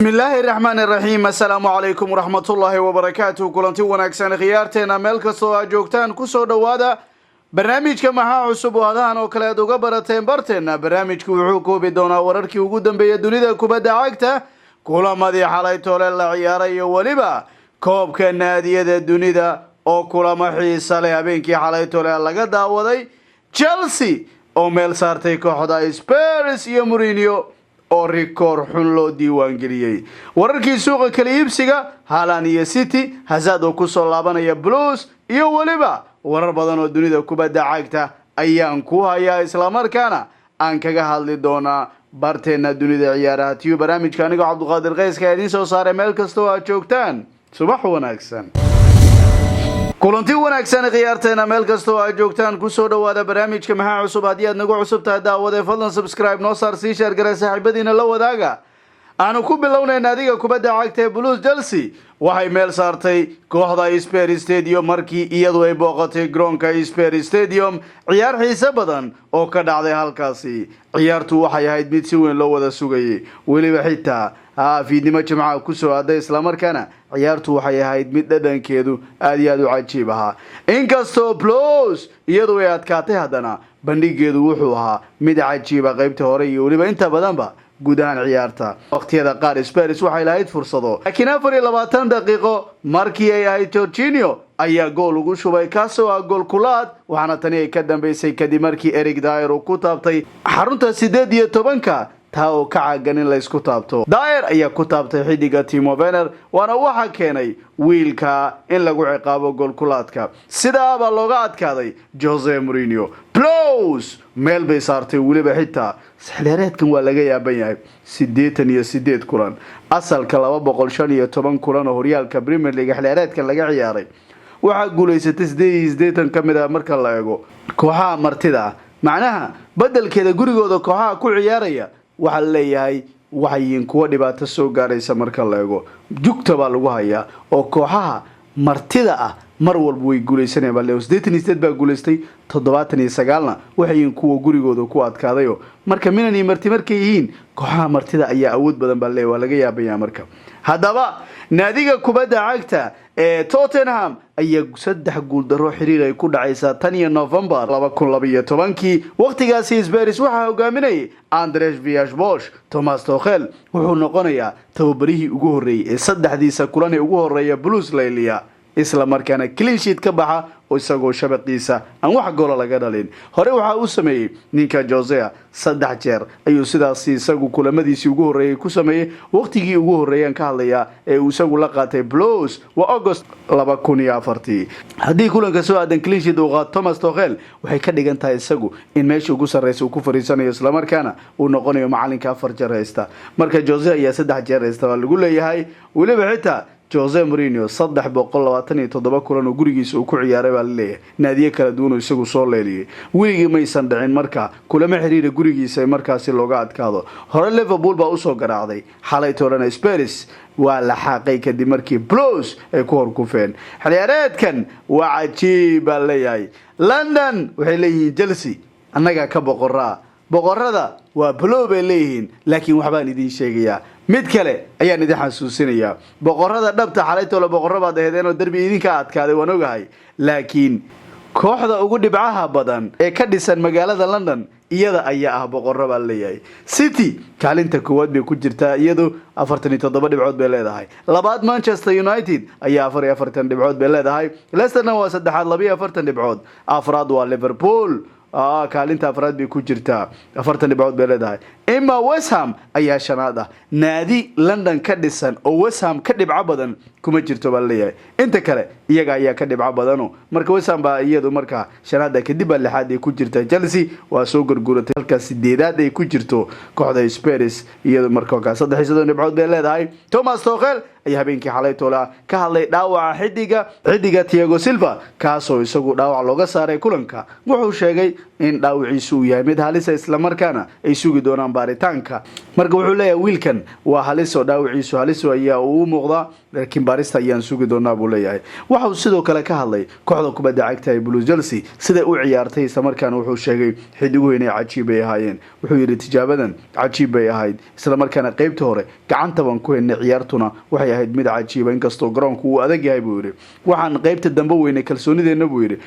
بسم الله الرحمن الرحيم السلام عليكم ورحمة الله وبركاته كلنتي وناكسان خيارتنا مeel kastoo aad joogtaan ku soo dhawaada barnaamijka maxaa cusub oo hadaan oo kale aad uga barateen barteena barnaamijku wuxuu koobi doonaa wararkii ugu dambeeyay dunida kubadda cagta kulamadii xalay toole la ciyaaray iyo waliba koobka naadiyada dunida oo kulamo xiiso leh habeenkii xalay toole laga daawaday Chelsea oo meel saartay kooxda Spurs iyo Mourinho oo rikoor xun loo diiwaan geliyay wararkii suuqa kala iibsiga Haaland iyo City Hazard oo ku soo laabanaya Blues iyo waliba warar badan oo dunida kubadda cagta ayaan ku hayaa isla markaana aan kaga hadli doonaa barteena dunida ciyaaraha tii barnaamijka aniga Cabduqaadir Qeyska idin soo saaray meel kasta oo aad joogtaan subax wanaagsan kulanti wanaagsan ciyaarteena meel kasta oo aad joogtaan ku soo dhawaada barnaamijka maxaa cusub hadii aad nagu cusub tahay daawade fadlan subscribe noo saar si share garay saaxiibadiina la wadaaga aanu ku bilownay naadiga kubadda cagta ee Blues Chelsea waxay meel saartay kooxda Spurs Stadium markii iyadu ay booqatay garoonka Spurs Stadium ciyaar xiiso badan oo ka dhacday halkaasi ciyaartu waxay ahayd mid si weyn loo wada sugayay waliba xitaa fiidnimo jimcaha ku soo aaday isla markaana ciyaartu waxay ahayd mid dhadhankeedu aad iyo aad u cajiib ahaa inkastoo Blues iyadu ay adkaatay haddana bandhigeedu wuxuu ahaa mid cajiib ah qaybta hore iyo waliba inta badanba guud ahaan ciyaarta waqtiyada qaar Spurs waxay lahayd fursado laakiin 24 daqiiqo markii ay ahayd Jorginho ayaa gool ugu shubay kaasoo ah gool kulaad waxaana tani ay ka dambeysay kadib markii Eric Dier uu ku taabtay xarunta 18 taa oo ka caagan in la isku taabto Dier ayaa ku taabtay xidiga Timo Werner waana waxa keenay wiilka in lagu ciqaabo gool kulaadka sidaaba looga adkaaday Jose Mourinho Blues meel bay saartay waliba xitaa xilheereedkan waa laga yaaban yahay 88 kulan asalka 215 kulan oo horyaalka Premier League xilheereedkan laga ciyaaray waxa guuleysatay 88 kamid ah marka la eego kooxaha martida macnaha bedelkeeda gurigooda kooxaha ku ciyaaraya waxa leeyahay waxay kuwa dhibaato soo gaaraysa marka la eego jugta baa lagu hayaa oo kooxaha martida ah mar walba way guuleysanayaan baa 88 baa guuleystay 79 waxay kuwa gurigooda ku adkaaday marka minani markay yihiin kooxaha martida ayaa awood badan baa leeyahay laga yaabaya marka hadaba naadiga kubadda cagta ee Tottenham ayaa 3 guul daro xiriir ay ku dhacaysa tan iyo November 2012 waqtigaasi Spurs waxa hogaaminayay Andreas Villas-Boas Thomas Tuchel wuxuu noqonayaa tababarihii ugu horeeyay ee saddexdiisa kulan ee ugu horeeya Blues Lelia isla markaana clean sheet ka baxa oo isagoo shabaqiisa aan wax gool laga dhalin hore waxa uu sameeyay ninka Jose 3 jeer ayuu sidaas isagu kulamadiisii ugu horeeyay ku sameeyay waqtigii ugu horeeyay ka hadlaya ee uu isagu la qaatay Blues waa August 2004 hadii kulanka soo aadan clean sheet uu qaato Thomas Tuchel waxay ka dhigan tahay isagu in meesha ugu sareysa uu ku fariisanayo isla markaana uu noqonayo macalinka 4 jeer haysta marka Jose ayaa 3 jeer haysta lagu leeyahay waliba xitaa Jose Mourinho 327 kulan oo gurigiisa uu ku ciyaaray baa leeyahay naadiye kala duwan oo isagu soo leeliyay wiliga maysan dhicin marka kulama xiriir gurigiisa markaasi looga adkaado hore Liverpool baa u soo garaacday xalay toolana Spurs waa la xaqay kadib markii Blues ay ku horkufeen xiliyaareedkan waa cajiib baa leeyahay London waxay leeyihiin Chelsea annaga ka boqorada waa Blue bay leeyihiin laakiin waxbaan idin sheegayaa mid kale ayaan idin xasuusinayaa boqorada dhabta xalay toole boqorada ahaydeen oo darbi idinka adkaaday waan ogahay laakiin kooxda ugu dhibcaha badan ee ka dhisan magaalada London iyada ayaa ah boqorada leeyahay City kaalinta koowaad bay ku jirtaa iyadu 47 dhibcood bay leedahay labaad Manchester United ayaa 44 dhibcood bay leedahay Leicesterna waa saddexaad 42 dhibcood afraad waa Liverpool kaalinta afraad bay ku jirtaa 40 dhibcood bay leedahay Emma West Ham ayaa shanaad ah naadi London ka dhisan oo West Ham ka dhibco badan kuma jirto baa leeyahay inta kale iyaga ayaa ka dhibco badan marka West Ham baa iyadu marka shanaad kadib lixaad ay ku jirtaa Chelsea waa soo gurguratay halka sideedaad ay ku jirto kooxda Spurs iyadu marka 3 dhibcood bay leedahay Thomas Tuchel ayaa habeenkii xalay toolaa ka hadlay dhaawaca xidiga Thiago Silva kaasoo isagu dhaawac looga saaray kulanka wuxuu sheegay in dhaawiciisu uu yahay mid halisa islamarkaana ay sugi doonaan baaritaanka. marka wuxuu leeyahay wiilkan waa halis oo dhaawiciisu halis ayaa uu muuqdaa, laakiin baarista ayaan sugi doonaa buu leeyahay. waxa uu sidoo kale ka hadlay kooxda kubadda cagta ee Blue Chelsea sida uu ciyaartay islamarkaana wuxuu sheegay xidiguhu inay cajiib ay ahaayeen. wuxuu yiri tijaabadan cajiib bay ahayd islamarkaana qaybta hore gacanta baan ku haynay, ciyaartuna waxay ahayd mid cajiib inkastoo garoonku uu adag yahay buu yiri. waxaan qaybta dambe weynay kalsoonideena buu yiri.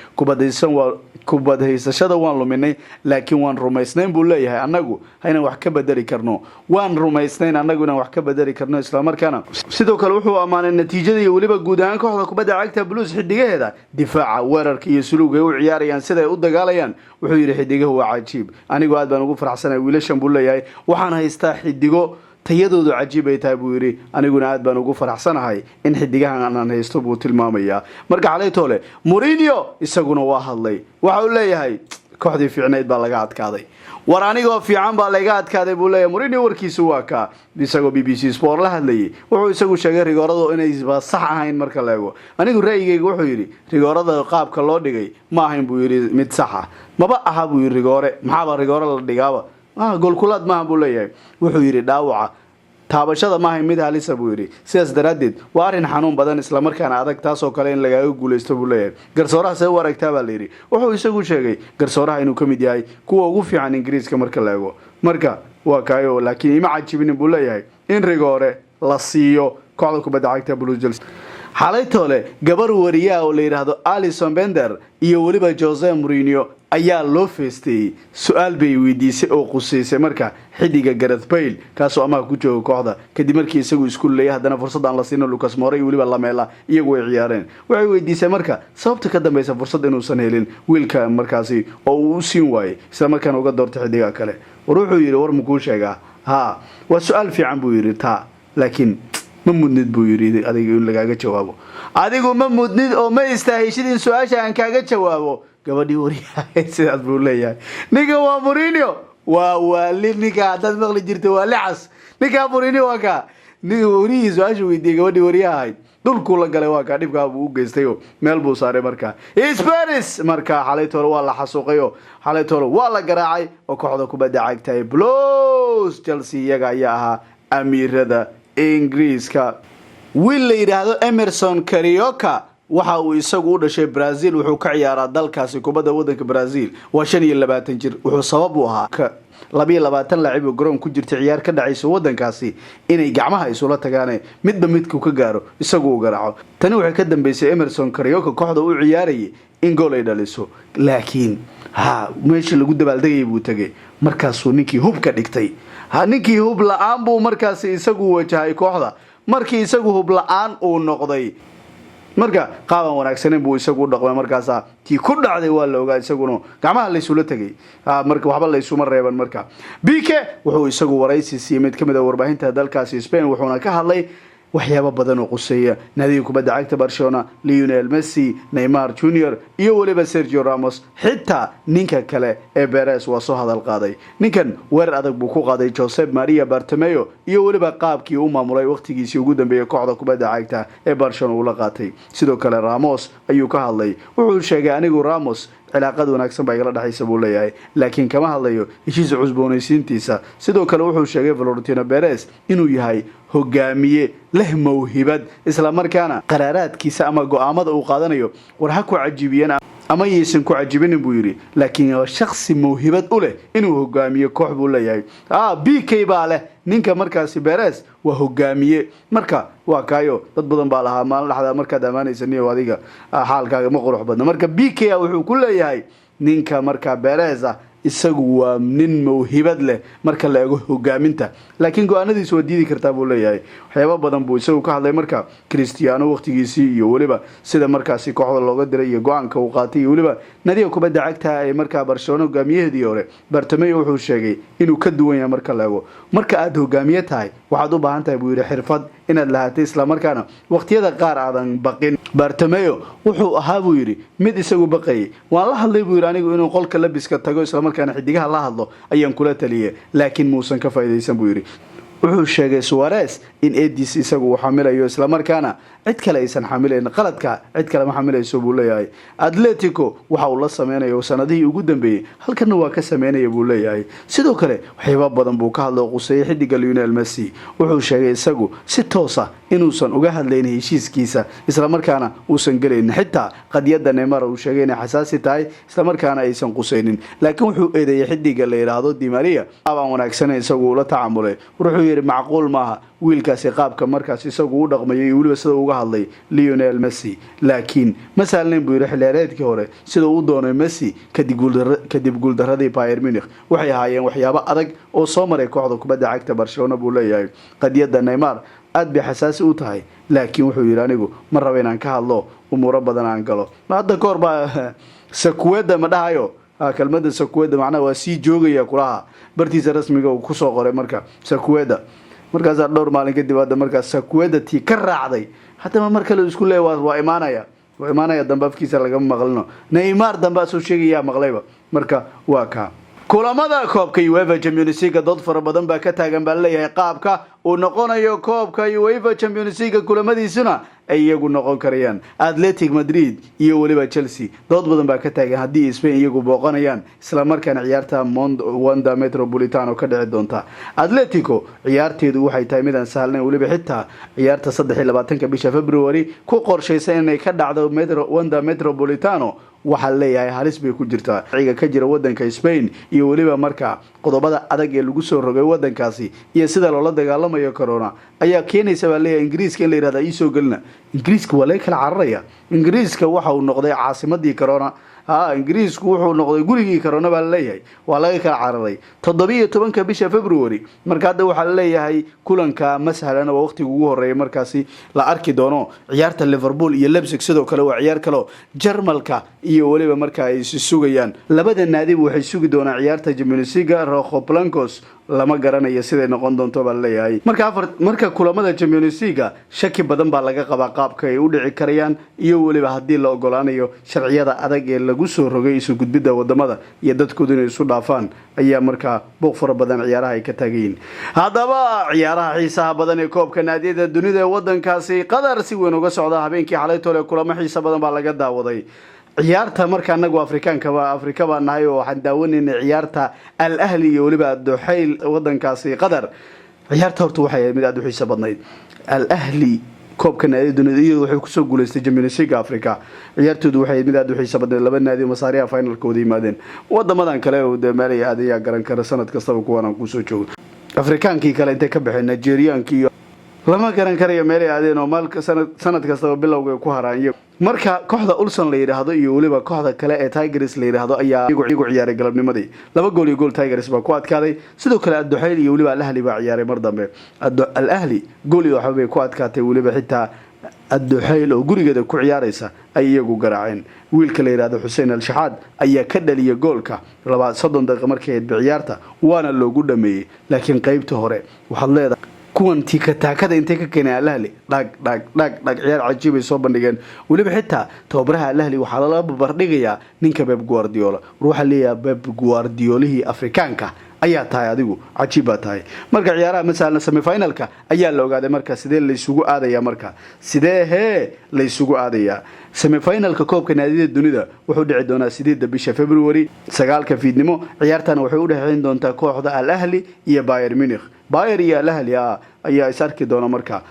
kubadhaysashada waan luminay laakiin waan rumaysnayn buu leeyahay annagu inaan wax ka bedeli karno. waan rumaysnayn annagu inaan wax ka bedeli karno islamarkaana sidoo kale wuxuu amaanay natiijada iyo waliba guud ahaan kooxda kubadda cagta Blues xidigaheeda difaaca, weerarka iyo suluuga ay u ciyaarayaan sida ay u dagaalayaan. wuxuu yiri xidigahu waa cajiib, anigu aad baan ugu faraxsanahay wiilashan buu leeyahay. waxaan haystaa xidigo tayadoodu cajiib ay tahay buu yiri, aniguna aad baan ugu faraxsanahay in xidigahan aan haysto buu tilmaamayaa. marka xalaytoole Mourinho isaguna waa hadlay, waxa uu leeyahay kooxdii fiicneed baa laga adkaaday. war anigoo fiican baa laga adkaaday buu leeyahay. Mourinho warkiisu waa ka isagoo BBC Sport la hadlayay, wuxuu isagu sheegay rigooradu inay sax ahayn marka la eego. anigu raayigayga wuxuu yiri rigoorada qaabka loo dhigay ma ahayn buu yiri mid sax ah, maba aha buu yiri rigoore, maxaa rigoore la dhigaaba gool kulaad maaha buu leeyahay. wuxuu yiri dhaawaca taabashada maaha mid halisa buu yiri, sidaas daraadeed waa arin xanuun badan islamarkaana adag taasoo kale in lagaaga guuleysto buu leeyahay. garsooraha see u aragtaa baa la yiri. wuxuu isagu sheegay garsooraha inuu ka mid yahay kuwa ugu fiican Ingiriiska marka la eego. marka waa kaayo, laakiin ima cajibin buu leeyahay in rigoore la siiyo kooxda kubadda cagta Blue Chelsea. xalaytoole gabar wariyaa oo la yiraahdo Alison Bender iyo waliba Jose Mourinho ayaa loo feestay su'aal bay weydiisay oo quseysay marka xidiga Gareth Bale kaasoo ama ku jooga kooxda kadib markii isagu isku leeyahay haddana fursad aan la siino Lucas Moura iyo waliba Lamela iyagu way ciyaareen. waxay weydiisay marka sababta ka dambaysa fursad inuusan helin wiilka markaasi oo uu siin waayay isla markaana uga doortay xidiga kale. wuxuu yiri war ma ku sheegaa waa su'aal fiican buu yiri laakiin ma mudnid buu yiri adiga in lagaaga jawaabo. adigu ma mudnid oo ma istaahishid in su'aasha aan kaaga jawaabo. gabadhii wariyahay sidaas buu leeyahay. ninka waa Mourinho waa ninka dad maqli jirtay waa lacas. ninka Mourinho waa ka ninka wariyihiisu su'aasha weydiiyay gabadhii wariyahay dhulku la galay waa ka dhibka uu geystay oo meel buu saaray marka Spurs marka xalaytoole waa la xasuuqayo, xalaytoole waa la garaacay oo kooxda kubadda cagta ee Blues Chelsea iyaga ayaa ahaa amiirada Ingiriiska. wiil la yiraahdo Emerson Carioca waxa uu isagu u dhashay Brazil, wuxuu ka ciyaaraa dalkaasi kubadda wadanka Brazil, waa 25 jir. wuxuu sabab u ahaa 22 laacib oo garoon ku jirta ciyaar ka dhacaysa wadankaasi inay gacmaha isula tagaan midba midku ka gaaro isagu u garaaco. tani waxay ka dambeysay Emerson Carioca kooxda uu ciyaarayay in gool ay dhaliso, laakiin meeshii lagu dabaaldegay buu tagay markaasuu ninkii hub ka dhigtay. ninkii hub la'aan buu markaasi isagu wajahay kooxda. markii isagu hub la'aan uu noqday marka qaaban wanaagsan buu isagu dhaqmay markaasa tii ku dhacday waa la ogaa isaguna gacmaha la isula tagay. marka waxba la isuma reeban. marka Pique wuxuu isagu waraysi siiyay mid kamid ah warbaahinta dalkaasi Spain, wuxuuna ka hadlay waxyaabo badan oo quseeya naadiga kubadda cagta Barcelona, Lionel Messi, Neymar Jr iyo waliba Sergio Ramos. xitaa ninka kale ee Perez waa soo hadal qaaday. ninkan weerar adag buu ku qaaday Josep Maria Bartomeu iyo waliba qaabkii uu maamulay waqtigiisii ugu dambeeyay kooxda kubadda cagta ee Barcelona uu la qaatay. sidoo kale Ramos ayuu ka hadlay, wuxuu sheegay anigu Ramos cilaaqad wanaagsan baa igala dhaxaysa buu leeyahay, laakiin kama hadlayo heshiis cusboonaysiintiisa. sidoo kale wuxuu sheegay Florentino Perez inuu yahay hogaamiye leh mawhibad isla markaana qaraaraadkiisa ama go'aamada uu qaadanayo war ha ku cajibiyeen ama yeesan ku cajibin buu yiri, laakiin waa shakhsi mawhibad u leh inuu hogaamiyo koox buu leeyahay. BK baa leh ninka markaasi Perez waa hogaamiye. marka waa kaayo dad badan baa lahaa maalin dhaxda markaad amaanaysan iyo adiga xaalkaaga ma qurux badna. marka BK wuxuu ku leeyahay ninka marka Perez isagu waa nin mawhibad leh marka la eego hogaaminta, laakiin go'aanadiisu waa diidi kartaa buu leeyahay. waxyaabo badan buu isagu ka hadlay marka Cristiano waqtigiisii iyo waliba sida markaasi kooxda looga diray iyo go'aanka uu qaatay iyo waliba nadiga kubadda cagta ee marka Barcelona hogaamiyaheedii hore. Bartomeu wuxuu sheegay inuu ka duwan yahay marka la eego marka aad hogaamiye tahay waxaad u baahan tahay buu yiri xirfad inaad lahaatay isla markaana waqtiyada qaar aadan baqin. Bartomeu wuxuu ahaa buu yiri mid isagu baqay. waan la hadlay buu yiri anigu inuu qolka labiska tago isla markaana xidigaha la hadlo ayaan kula taliyay, laakiin muusan ka faa'iideysan buu yiri. wuxuu sheegay Suarez in Edis isagu uu xamilayo isla markaana cid kale aysan xamilayn qaladka cid kale ma xamilayso buu leeyahay Atletico waxa uu la sameeyo sanadihii ugu dambeeyay halkan waa ka sameeynaya buu leeyahay sidoo kale waxyaabo badan buu ka hadlay qusay xidiga Lionel Messi wuxuu sheegay isagu si toos ah inuusan uga hadlayn heshiiskiisa isla markaana uusan galeyn xitaa qadiyada Neymar uu sheegay inay xasaasi tahay isla markaana aysan qusaynin laakiin wuxuu eedeeyay xidiga la yiraahdo Di Maria abaan wanaagsan isagu la tacaamulay wuxuu yiri macquul maaha wiilkaasi qaabka markaas isagu u dhaqmayay waliba sida uga hadlay Lionel Messi laakiin masalan buu yiri xilaareedkii hore sida uu doonay Messi kadib guuldaradii Bayern Munich waxay ahaayeen waxyaabo adag oo soo maray kooxda kubadda cagta Barcelona buu leeyahay qadiyada Neymar aad bay xasaasi u tahay laakiin wuxuu yiri anigu ma rabo inaan ka hadlo umuro badan aan galo hadda koor ba Sakueda ma dhahayo kalmada Sakueda macnaheedu waa sii joogaya kulaha bartiisa rasmiga uu ku soo qoray marka Sakueda markaas dhowr maalin kadib hadda markaas Sakueda tii ka raacday hadda mar kale isku leeyahay waa imaanaya dambafkiisa laga maqlino Neymar damba soo sheegaya maqlayba marka waa ka kulamada koobka UEFA Champions League dad fara badan baa ka taagan baa leeyahay qaabka uu noqonayo koobka UEFA Champions League kulamadiisuna ay iyagu noqon karayaan Atletico Madrid iyo waliba Chelsea dad badan baa ka taagan hadii Spain iyagu booqanayaan isla markaana ciyaarta Wanda Metropolitano ka dhici doonta Atletico ciyaarteedu waxay tahay mid aan sahlanayn waliba xitaa ciyaarta 23 bisha February ku qorshaysan inay ka dhacdo Wanda Metropolitano waxa leeyahay halis bay ku jirtaa ciiga ka jira wadanka Spain iyo waliba marka qodobada adag ee lagu soo rogay wadankaasi iyo sida loola dagaalamayo corona ayaa keenaysa baa leeyahay Ingiriiska in la yiraahdo ay soo galna Ingiriiska wala kala cararaya Ingiriiska waxa uu noqday caasimadii corona Ingiriisku wuxuu noqday gurigii corona baa leeyahay waa laga kala cararay 17 bisha February marka hadda waxa leeyahay kulanka masalan oo waqtiga ugu horeeyay markaasi la arki doono ciyaarta Liverpool iyo Leipzig sidoo kale waa ciyaar kale Jarmalka iyo waliba marka ay sugayaan labada naadi waxay sugi doonaan ciyaarta Champions League Rojo Blancos lama garanayo sida noqon doonto baa leeyahay marka kulamada Champions League shaki badan baa laga qabaa qaabka ay u dhici karayaan iyo waliba hadii la ogolaanayo sharciyada adag ee lagu soo rogay isu gudbida wadamada iyo dadkoodu inay isu dhaafaan ayaa marka booq fara badan ciyaaraha ay ka taageen hadaba ciyaaraha xiisaha badan ee koobka naadiyada dunida ee wadankaasi Qatar si weyn uga socda habeenkii xalay toole kulamo xiiso badan baa laga daawaday ciyaarta marka anagu Afrika baa nahay oo waxaan daawanayna ciyaarta Al Ahli iyo waliba Duxayl wadankaasi Qatar ciyaarta horta waxay mid aad u xiiso badnayd Al Ahli koobka naadiyada dunida waxay ku soo guuleystay Champions League Afrika ciyaartoodu waxay mid aad u xiiso badnayd laba naadi masaariya finalkooda yimaadeen wadamadan kale oo Mali aad garan kara sanad kasta kuwan ku soo joogo Afrikaankii kale inta ka baxay Nigeriankii lama garan karayo meel ay aadeen oo maalka sanad kasta bilowga ku haraan marka kooxda Ulsan la yiraahdo iyo waliba kooxda kale ee Tigers la yiraahdo ayaa iyagu ciyaaray galabnimadii 2 gool iyo gool Tigers baa ku adkaaday sidoo kale Ad-Duhayl iyo waliba Al Ahli baa ciyaaray mar dambe Al Ahli gool iyo waxba ku adkaatay waliba xitaa Ad-Duhayl oo gurigeeda ku ciyaaraysa ay iyagu garaaceen wiilka la yiraahdo Hussein Al-Shahad ayaa ka dhaliyay goolka 30 daqiiqo markii ay ciyaarta waana loogu dhameeyay laakiin qaybta hore waxaad leedahay kuwan tika taakada intee ka keenay Al Ahli dhag ciyaar cajiib ay soo bandhigeen waliba xitaa tababaraha Al Ahli waxa la barbardhigayaa ninka Pep Guardiola ruuxa leeyahay Pep Guardiolihii Afrikaanka ayaa tahay adigu cajiib tahay marka ciyaaraha masalan semi-finalka ayaa la ogaaday marka sidee la isugu aadaya marka sidee la isugu aadaya semi-finalka koobka naadiyada dunida wuxuu dhici doonaa 8 bisha February 9 fiidnimo ciyaartana waxay u dhaxayn doontaa kooxda Al Ahli iyo Bayern Munich Bayern iyo Al Ahli ayaa isarki doona marka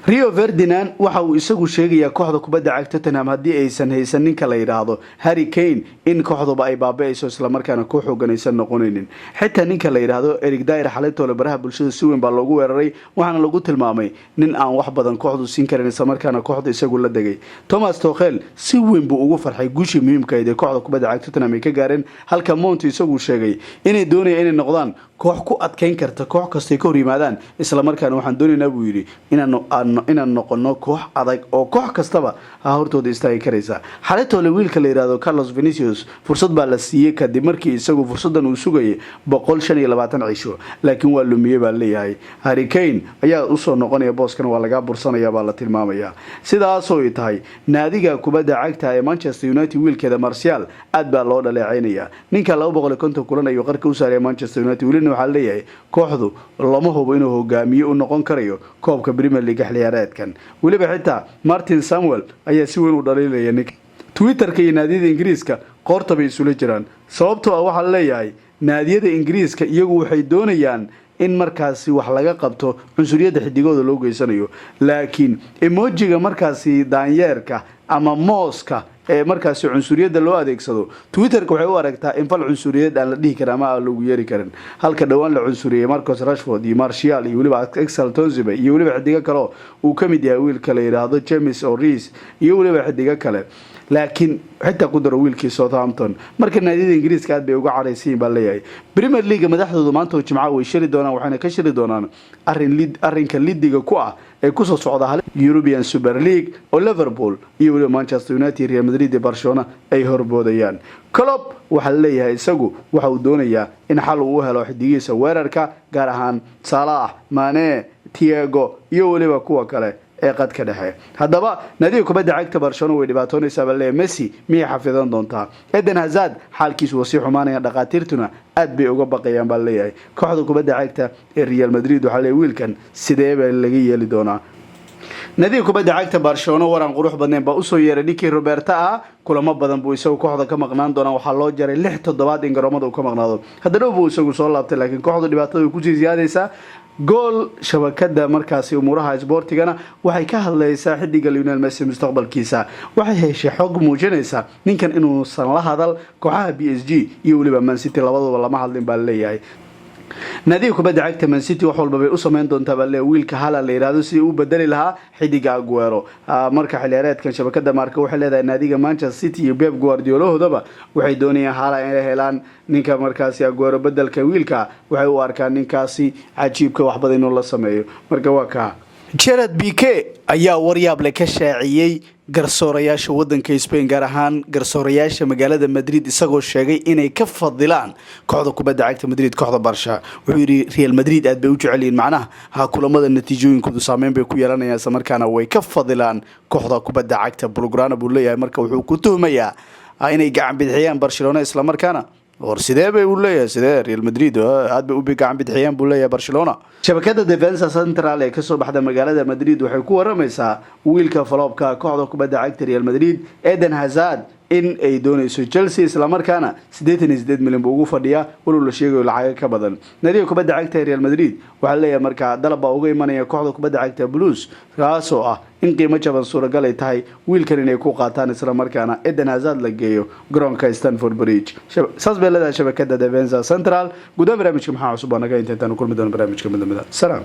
Rio Ferdinand waxa uu isagu sheegay kooxda kubadda cagta Tottenham hadii aysan haysan ninka la yiraahdo Harry Kane in kooxduba ay baabaayso isla markaana ku xoogganaysan noqonaynin xitaa ninka la yiraahdo Eric Dyer xalay toole baraha bulshada si weyn baa loogu weeraray waxaana lagu tilmaamay nin aan wax badan kooxdu siin karin isla markaana kooxda isagu la dagay Thomas Tuchel si weyn buu ugu farxay guushii muhiimka ah ee kooxda kubadda cagta Tottenham ay ka gaareen halka Monty isagu sheegay inay doonayaan inay noqdaan koox ku adkeyn karta koox kasta ka hor yimaadaan isla markaana waxaan doonaynaa buu yidhi inaan noqono koox adag oo koox kastaba hortooda istaagi karaysa. xaletole wiilka la yidhaahdo Carlos Vinicius fursad baa la siiyey kadib markii isagu fursadan uu sugayay 125 cisho laakiin waa lumiyey baa leeyahay. Harry Kane ayaa usoo noqonaya booskan waa laga bursanaya baa la tilmaamaya. sidaas oo ay tahay naadiga kubadda cagta ee Manchester United wiilkeeda Martial aad baa loo dhaleeceynaya. ninka 250 kulan ayuu qarka u saaray Manchester United wiilna waxa leeyahay kooxdu lama hubo inuu hogaamiye u noqon karayo koobka Premier League xilciyaareedkan. waliba xitaa Martin Samuel ayaa si weyn u dhaleelaya ninka. Twitter-ka iyo naadiyada Ingiriiska qoorta bay isula jiraan sababtoo ah waxa leeyahay naadiyada Ingiriiska iyagu waxay doonayaan in markaasi wax laga qabto cunsuriyada xidigooda loo geysanayo laakiin emojiga markaasi daanyeerka ama mooska ee markaasi cunsuriyada loo adeegsado Twitter-ka waxay u aragtaa in fal cunsuriyad aan la dhihi karin ama aan lagu yeeri karin. halka dhawaan la cunsuriyay Marcus Rashford iyo Martial iyo waliba Axel Tonzibe iyo waliba xidiga kale uu kamid yahay wiilka la yiraahdo James O'Rees iyo waliba xidiga kale laakiin xitaa ku daro wiilkii Southampton marka naadiyada Ingiriiska aad bay uga careysiin baa leeyahay. Premier League madaxdoodu maanta Jimcaha way shiri doonaan waxayna ka shiri doonaan arrinka lidiga ku ah ee ku soo socda European Super League oo Liverpool iyo waliba Manchester United Real Madrid iyo Barcelona ay horboodayaan. Klopp waxa leeyahay isagu waxa uu doonayaa in xal uu helo xidigiisa weerarka gaar ahaan Salah, Mane, Thiago iyo waliba kuwa kale ee qadka dhexe. haddaba naadiga kubadda cagta Barcelona way dhibaatoonaysaa baa leeyahay. Messi miyay xafidan doontaa? Eden Hazard xaalkiisu waa sii xumaanaya dhaqaatiirtuna aad bay uga baqayaan baa leeyahay. kooxda kubadda cagta ee Real Madrid waxa leeyahay wiilkan sidee baa laga yeeli doonaa. naadiga kubadda cagta Barcelona waran qurux badneen baa u soo yeeray Nicky Roberta kulamo badan buu isagu kooxda ka maqnaan doona waxa loo jaray 6 toddobaad in garoomada uu ka maqnaado. haddana buu isagu soo laabtay laakiin kooxdu dhibaatada ku sii ziyaadaysa. gool shabakada markaasi umuraha isboortigana waxay ka hadlaysaa xidiga Lionel Messi mustaqbalkiisa. waxay heshay xog muujinaysa ninkan inuu san la hadal kooxaha PSG iyo waliba Man City labaduba lama hadlin baa leeyahay. naadiga kubadda cagta Man City wax walba bay u sameyn doontaa baa leeyahay wiilka Haaland la yiraahdo si uu bedeli lahaa xidiga Aguero. marka xilciyaareedkan shabakada marka waxay leedahay naadiga Manchester City iyo Pep Guardiola hodaba waxay doonayaan Haaland inay helaan ninka markaasi Aguero bedelka wiilka waxay u arkaan ninkaasi cajiibka wax badan inuu la sameeyo. marka waa ka Gerard Piqué ayaa waryaab le ka shaaciyay garsoorayaasha wadanka Spain gaar ahaan garsoorayaasha magaalada Madrid isagoo sheegay inay ka fadilaan kooxda kubadda cagta Madrid kooxda Barca. wuxuu yiri Real Madrid aad bay u jecel yihiin macnaha kulamada natiijooyinkoodu saameyn bay ku yeelanayaan isla markaana way ka fadilaan kooxda kubadda cagta Blaugrana buu leeyahay. marka wuxuu ku tuhmayaa inay gacan bidixiyaan Barcelona isla markaana sidee bay u leeyahay sidee Real Madrid aad bay u gacan bidixiyaan buu leeyahay Barcelona. shabakada Defensa Central ee ka soo baxda magaalada Madrid waxay ku waramaysaa wiilka flopka kooxda kubadda cagta Real Madrid Eden Hazard in ay doonayso Chelsea isla markaana 88 milyan buu ugu fadhiyaa walow la sheegayo lacag ka badan. naadiga kubadda cagta Real Madrid waxa leeyahay marka dalab uga imanaya kooxda kubadda cagta Blues kaasoo ah in qiimo jaban suuragal ay tahay wiilkan inay ku qaataan isla markaana Eden Hazard la geeyo garoonka Stamford Bridge. saas bay leedahay shabakada Defensa Central. gudaha barnaamijka maxaa cusub anaga intaan kulmi doona barnaamijka midnimada. salaam.